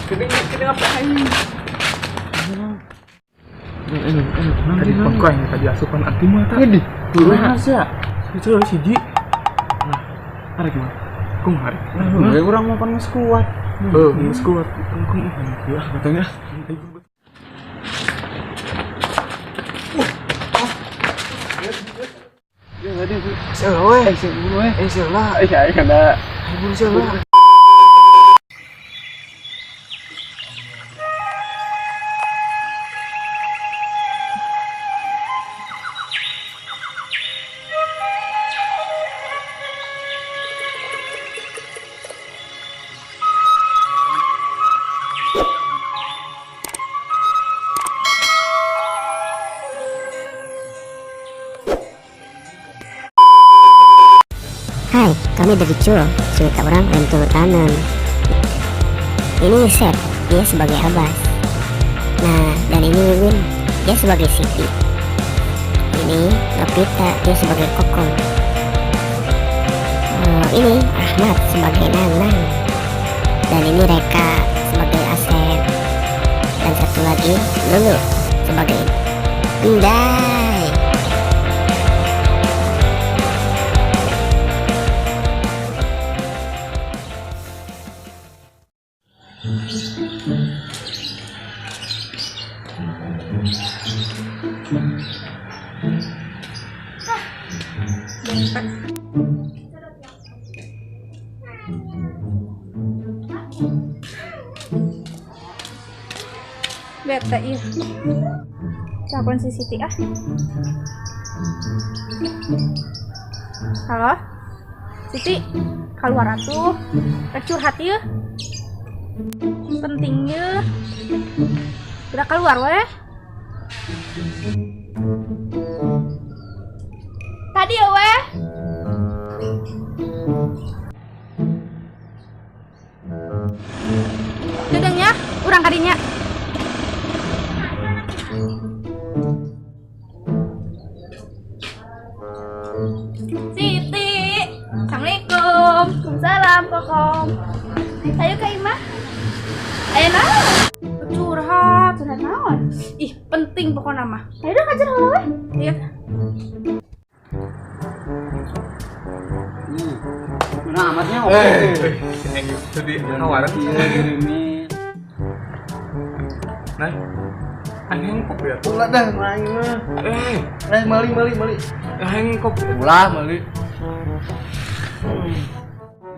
Kedeng apa aing? Tadi pangkang tadi asupan anti mata. Tadi. Masa? Itu siji. Nah, arek mah. Kumaha arek? Urang mau panas kuat. Geus kuat. Ya, katanya. Ya tadi salah we. Salah. Aya kana. Ayo salah. Hai, kami dari Cul, cerita orang rentu tanan. Ini Sep, dia sebagai Abbas. Nah, dan ini Wiwin, dia sebagai Siti. Ini Nopita, dia sebagai Kokong. Ini Ahmad sebagai Nanang. Dan ini Reka sebagai Asep. Dan satu lagi Lulu sebagai Indai. Bete ieu. Telepon si Siti ah. Halo? Siti, keluar atuh. Rek curhat ieu. Pentingnya. Udah keluar weh. Tadi ya weh. Dedengnya, urang kadinya. Siti, assalamualaikum. Waalaikumsalam Kokom. Ayo Kak Ima. Ayo naon? Curhat naon? Ih, penting pokoknya mah. Ayo dong ajar heula we. Iya. Nah, amatnya Jadi kawaran ini. Nah, aneh kok ya. Ulah dah main mah. Mali. Aneh kok. Ulah mali.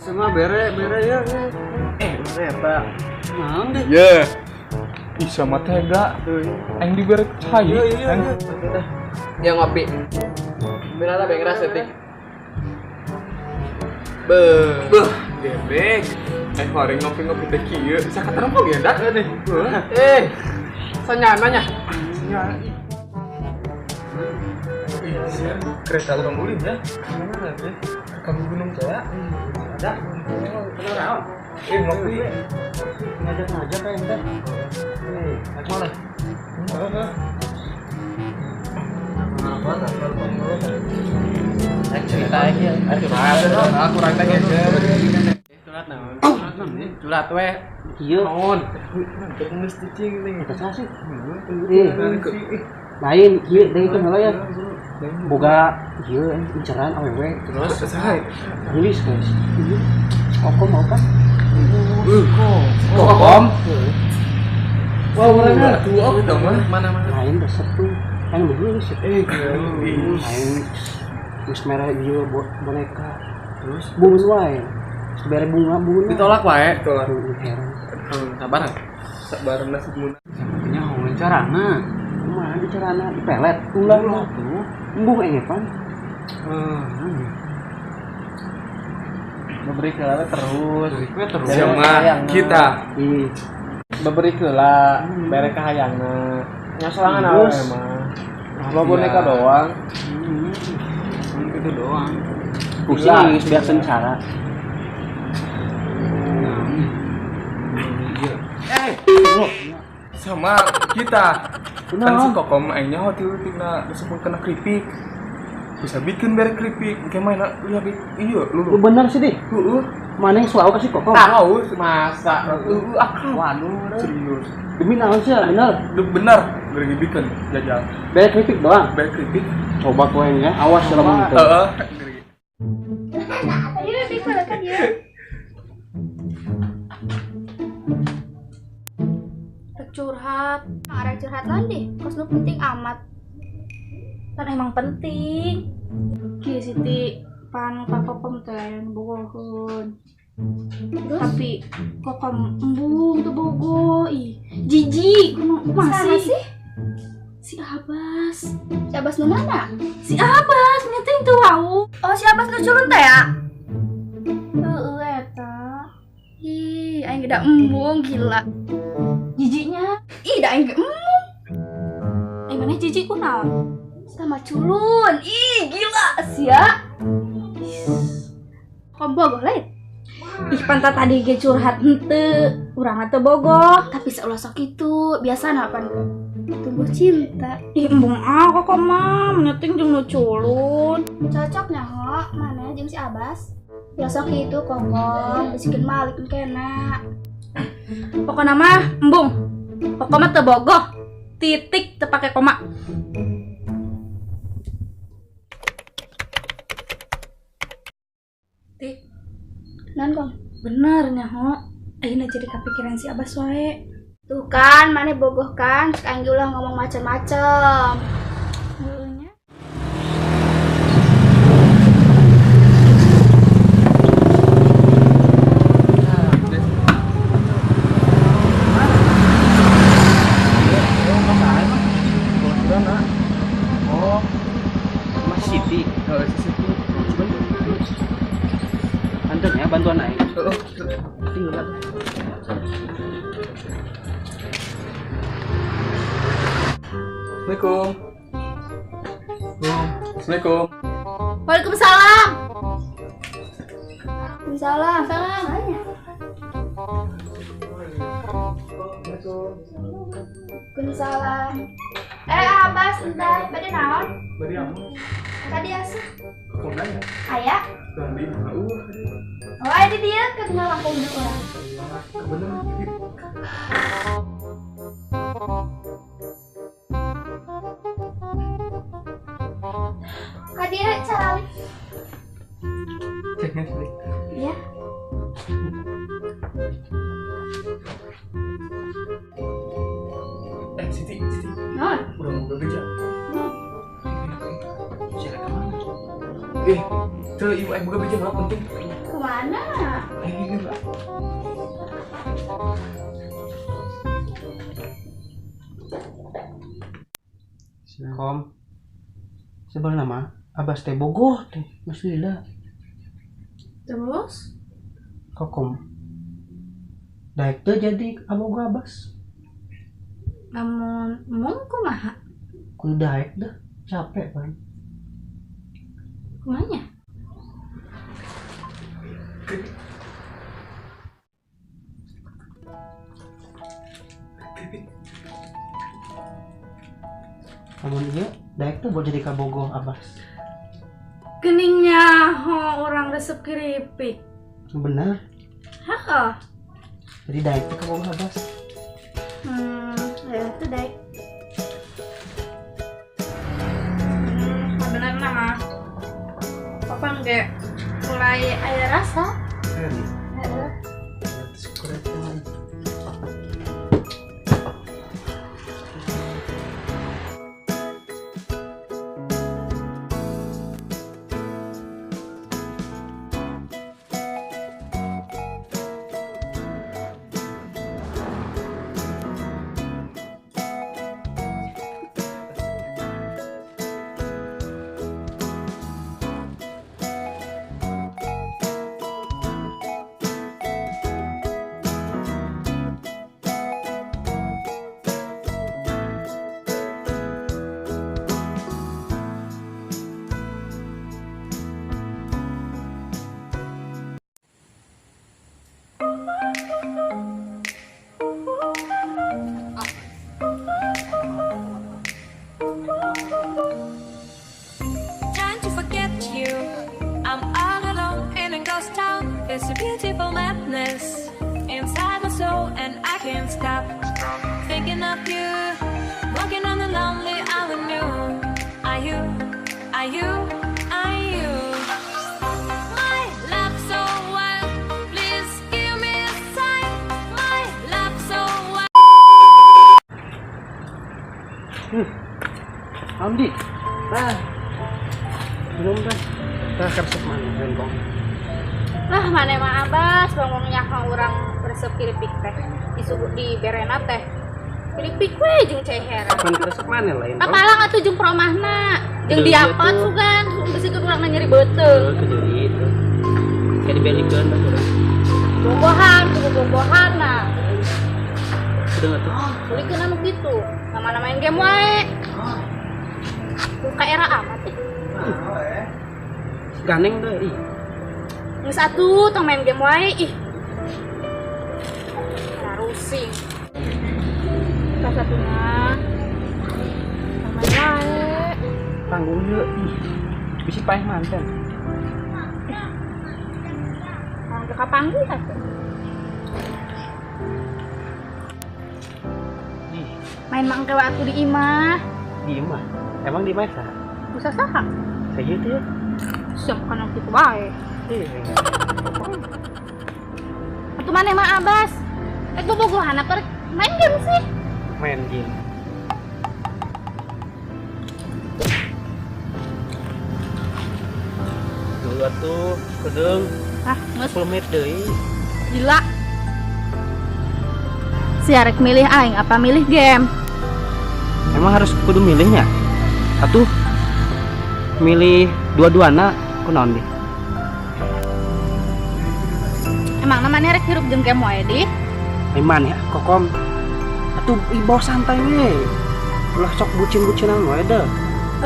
Semua bere ya. Bere eta. Naon deh. Ya. Bisa mah tega. Aing dibere cai. Ya ngopi. Benar beng rasa teh. Gebek. Horeng ngopi-ngopi teh kieu. Sakatana mah gedak nih. Sanyananya. Kereta urang ulin ya. Mana teh? Kami Gunung Jaya. Ada. Kenapa? Ngopi. Ngajak kayak ente. Mana? Apa? Cerita aja. Aku rantang aja. Curhat naon? Curhat we. Ieu. Naon? Geus cicing ning. Eta sih. Lain ieu deui kan heula ya. Boga ieu inceran awewe. Terus sae. Nulis guys. Kokom mau kan? Kokom. Wah, mana? Tua kita mah. Mana? Lain resep tuh. Kan nulis. Lain geus merah ieu boneka. Terus bungun wae. Sebere bunga. Ditolak wae. Ditolak. Sabar. Sabar nasib mun. Nya wawancarana. Kumaha bicarana di pelet ulang lah tuh. Embung engepan. Memberi keula terus. Sama kita. Memberi keula bere ka hayangna. Nya sorangan awe mah. Lo boneka doang. Itu doang. Pusing biar sengsara. Sama kita. Kan si Kokom aingnya hotil-hotilna disebut kena keripik. Bisa bikin bere keripik. Kayak mana? Iya, lu. Bener sih, Dik. Heeh. Mana yang suau kasih Kokom? Tahu masa Waduh. serius. Demi naon sih bener. Bener gede bikin jajal. Beda keripik doang. Baik kritik. Coba koeng ya. Awas ya lemah. Heeh. Ayo dikeluarkan ya. Curhat, ada curhat lagi. Kos lu penting amat. Kan emang penting. Ki Siti pan Kokom teh yang bogohun. Tapi Kokom embung tuh bogo. Ih, jijik. Masih sih? Si Abbas. Si Abbas nu mana? Si Abbas ngeting tuh wau. Oh, si Abbas nu culun teh ya? Heeh eta. Ih, aing geda embung gila. Jijiknya. Ih, da aing ge embung. Aing maneh jijik kunaon? Sama culun. Ih, gila sia. Kombogoh lain. Ih, pantat tadi ge curhat henteu. Urang teh bogoh, tapi seulah sok kitu. Biasana pan tumbuh cinta. Ih, embung kok mah menyeting jeung nu culun. Cocoknya ho, mana jeung si Abbas. Ulah sok kitu Kokom, bisikin Malik kena. Pokoknya mah embung. Pokoknya teu bogoh. Titik teu pake koma. Tik. Nan Kom? Bener nya ho. Ayeuna jadi kepikiran si Abbas wae. Tuh kan, mana bogoh kan? Sekarang ulah ngomong macam-macam. Heunya. Oh, Mas Siti. si Siti. Anten ya bantuan aing. Tinggal. Assalamualaikum. Assalamualaikum. Waalaikumsalam. Waalaikumsalam. Salam. Waalaikumsalam. Abbas, bentar. Bade naon? Bari amu. Tadi asuh. Kok nanya? Aya. Tadi Oh, ada dia ke tengah lampu udah orang. bener. Kadia cara Ceknya sih. ya. Siti. Non. Udah mau bekerja. Tuh ibu buka bekerja nggak penting. Kemana? Ini mbak. Kom. Sebenarnya mah Abbas teh bogoh teh, Mas Lila. Terus? Kokom. Daek teh jadi aboga Abbas. Namun kumaha? Kudu daek dah, capek kan. Kumanya? Namun iya, daek tuh buat jadi kabogoh Abbas. Keningnya orang resep keripik. Bener. Heeh. Jadi daek tuh kabogoh Abbas. Ya itu daik. Bener nama. Apa enggak mulai ada rasa? Heeh. little madness inside my soul, and I can't stop thinking of you. Walking on the lonely avenue. Are you? Are you? Are you? My love so wild. Please give me a sign. My love so wild. Amdi. Nah. Belum kan? Nah, resep mana rengkong? Lah mana mah Abas ngomongnya ka urang resep kiripik teh di berena teh. Kiripik we jeung ceher. Kan resep mana lain? Kapalang atuh jeung promahna. Jeung diapot sugan, bisi urang nyeri beuteuh. Kediri itu. Kayak dibelikeun dah urang. Bobohan, bobohanna. Sudah atuh. Bulikeun anu kitu. Nama main game wae. Buka era amat teh. Ganeng deh, ih. Geus atuh tong main game wae ih. Rusing. Salah satunya sama wae. Tanggung yeuh, ih. Bisi paeh manten. Orang teu kapanggih atuh. Main mangke wae atuh di imah. Di imah. Emang di mana? Bisa saha? Saya itu ya. Siap kana kitu wae. Iya. Atuh maneh mah Abas. Bobogohan apa main game sih? Main game. Dulu atuh kedeng Ah, geus 10 menit deui. gila. Si arek milih aing apa milih game? Emang harus kudu milihnya? Atuh milih dua-duana kunaon di? Emang namanya rek hirup jeung game wae di? Iman ya, kokom. Atuh ibaw santai we. Ulah sok bucin-bucinan wae deh.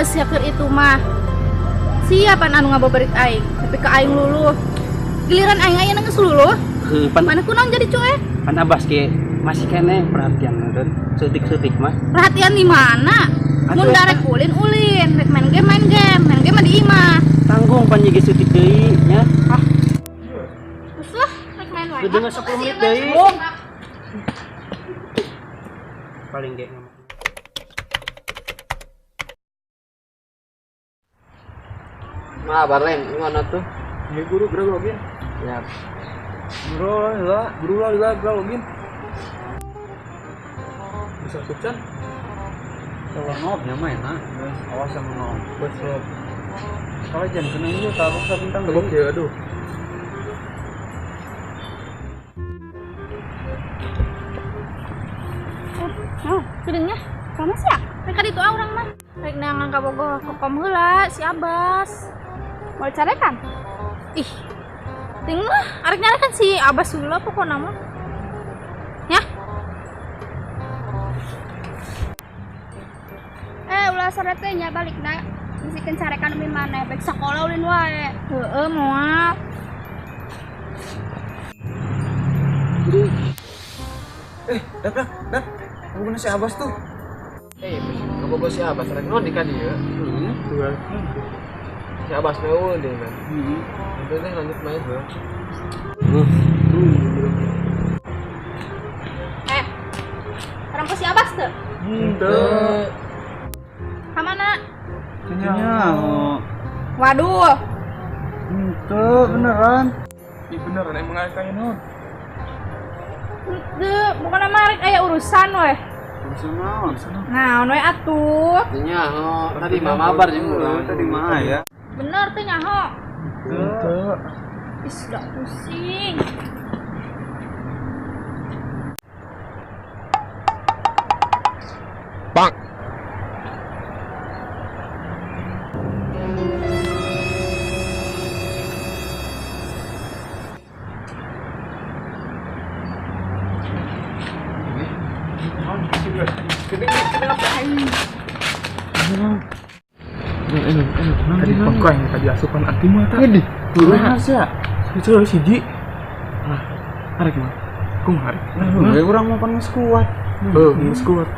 Siap keur itu mah. Siapan anu ngababerit aing, tapi ke aing luluh. Giliran aing aya geus luluh. Heuh, pan Mana kunaon jadi cuek? pan Abas ge masih kene perhatian dan seutik-seutik mah. Perhatian di mana? Mun darek ulin, rek main game mah di imah. Tanggung pan ge seutik deui nya. Terus lah, rek main wae. Kudu 10 menit deui. Paling ge Mah bareng gimana tuh? Ya guru gerak login. Ya. Guru lah gerak login. Bisa subsan? Kalau ngobnya main nah. Awas sama nom. Besok. Kalau jangan kena itu tabuk sa bintang Tabok ya aduh. Oh, gedengnya. Kamu sih ya? Mereka itu orang mah. Rek nangang ka Bogor kokom heula si Abas. Mau carekan? Ih. Ting lah, arek nyarekan si Abas heula pokona mah. Ya. Ulah sore teh nya balikna. Bisikeun carekan di mana? Baik sakola ulin wae. Heeh, moal. Dat. Bukan si Abas tuh. Kamu si Abas rek non di ka dieu. Tuh. Si Abas mah deh kan. Itu teh lanjut main bro. Orang si Abas tuh. Henteu. Ka mana? Nyaho. Waduh. Henteu beneran. Ih beneran emang aya kayak non. Deh, bukan nama rek aya urusan weh. Urusan naon? Naon we atuh? Nyaho, tadi mah mabar jeung urang. Tadi mah ya. Bener teh nyaho. Henteu. Is udah pusing. Tadi pangkoy tadi asupan anti mata. Ini kumaha sia? Itu siji. Nah, arek mah. Kumaha arek? Nah, urang mah pan geus kuat. Geus kuat.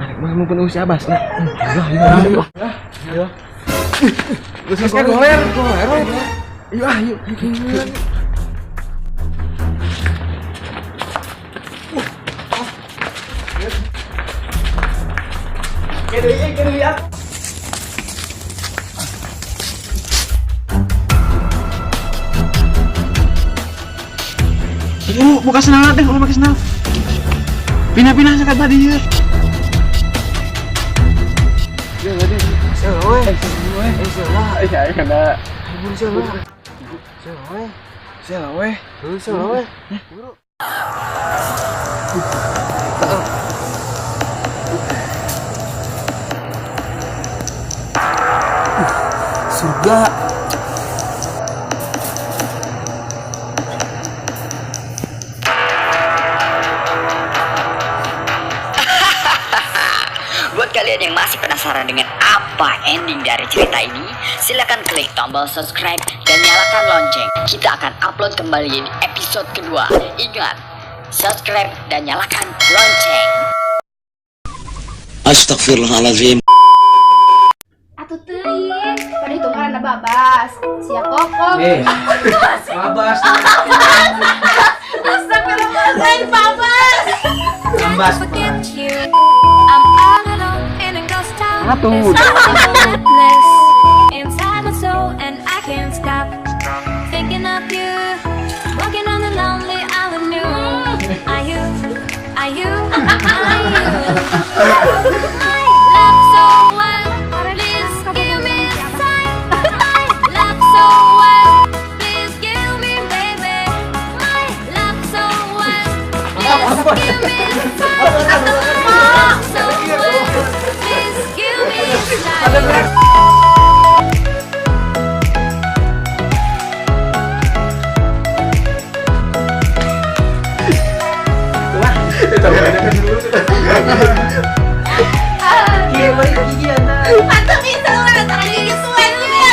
Arek mah mun penuh si Abas lah. Ayo. Geus goler. Ayo. Kiri ya. Buka senal deh, kalau pakai senal. Pindah-pindah sekat tadi ya. Ya tadi. Salah. Ya kena. Salah. Surga. Buat kalian yang masih penasaran dengan apa ending dari cerita ini, silakan klik tombol subscribe dan nyalakan lonceng. Kita akan upload kembali di episode kedua. Ingat, subscribe dan nyalakan lonceng. Astagfirullahaladzim. Atuh teuing, pada itu mah ada babas. Siap kokong. Babas. Astagfirullahaladzim, babas. Babas. Forget you. I'm all alone in a ghost town. Apa tuh? There's sadness inside my soul and I can't stop thinking of you. Walking on the lonely avenue. Are you? I love so well. Please give me a sign. I love so well. Please give me, baby. I love so well. Please give me a sign. I love so well. Please give me a sign. Mantap bisa lu antara gigi suwen lu ya.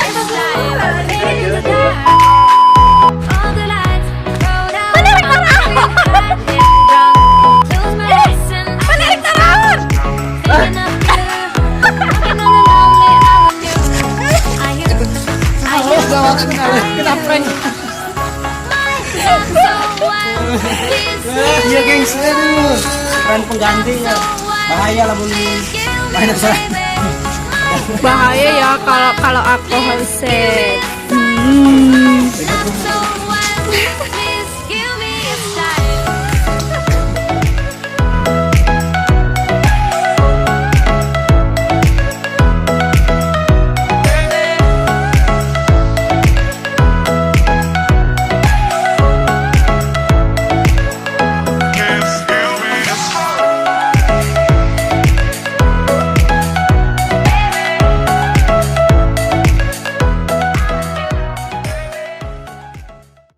Iya gengs, aduh. Peran penggantinya. Bahaya lah bunyi. Banyak salah. Bahaya ya kalau alkohol set. So